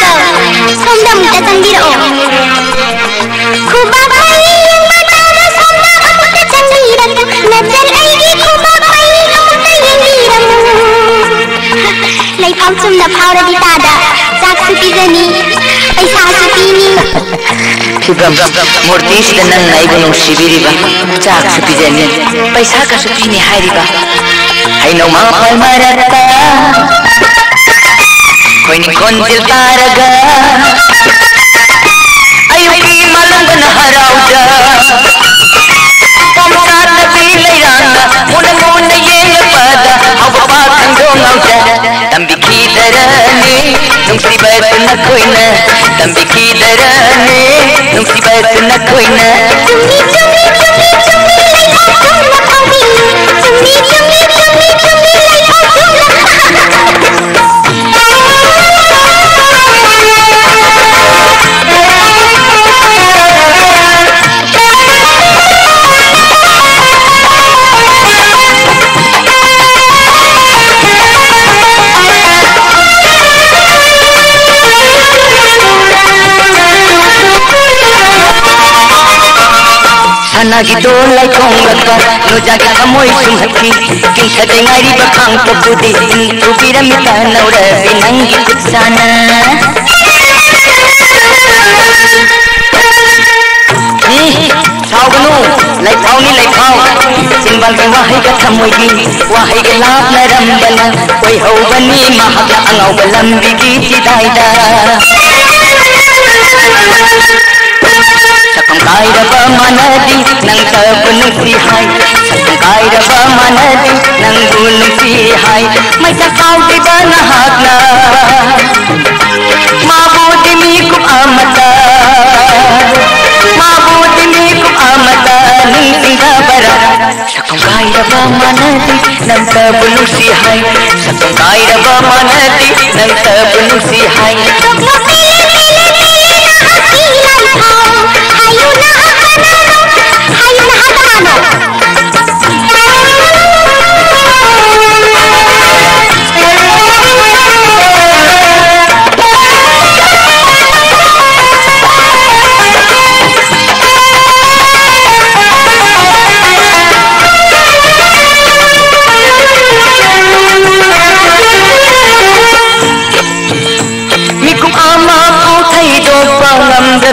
जादव सोमदा मुक्ता चंदीरो खुबा भाई मताना सोमदा मुक्ता चंदीरो नजर आएगी खुबा भाई मुक्ता यंगीरम लाई फाउचुम न फाउरा दितादा जाक सुपीजनी पैसा सुपीनी फिबम मूर्ति सिदनन नाइबनु शिबिरिबा जाक सुपीजनी पैसा का सुपीनी हारिबा हाइनो मा फाल मारता कोइनी कोंजिल तारगा अयुकी मलंगन हराउजा पमसात बिलैरांगा मुन मुन ये पदा अब पाखंडो ngauja तंबी खीदरने नुंसी बस न कोइना तंबी खीदरने नुंसी बस न कोइना नागी डोलाई खोंगका नुजागी खमोई सुमहकी किंग खदेंगारी बखांग पपुदी इंतु बिरमिता नौरा बिनंगी कुत्साना सावगनु लाइफाउनी लाइफाउ सिंबल के वाही का खमोई वाही के लाभ नरम बना कोई हो बनी महागा अंगाव बलंबी की चिदाइदा Kairaba manadi nang tabunung sihai Sakang kairaba manadi nang gunung sihai May sakaw di ba nahagna Mabuti mikum amata Mabuti mikum amata Ning singgabara Sakang kairaba manadi nang tabunung sihai Sakang kairaba manadi nang tabunung sihai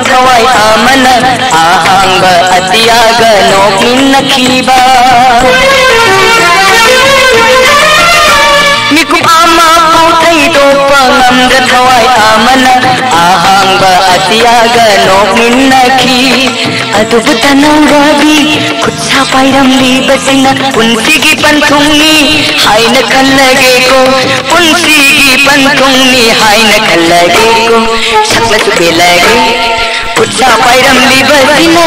Thawai amana ahanga atiyaga nokin nakhiba mikum ama pauthai do pangamra thawai amana ahanga atiyaga nokin nakhi adubu tanawrabi khutsa pairamli basina punsigi panthungni haina kallage ko punsigi panthungni haina kallage ko sakla chupelage Kutsa pairam li basina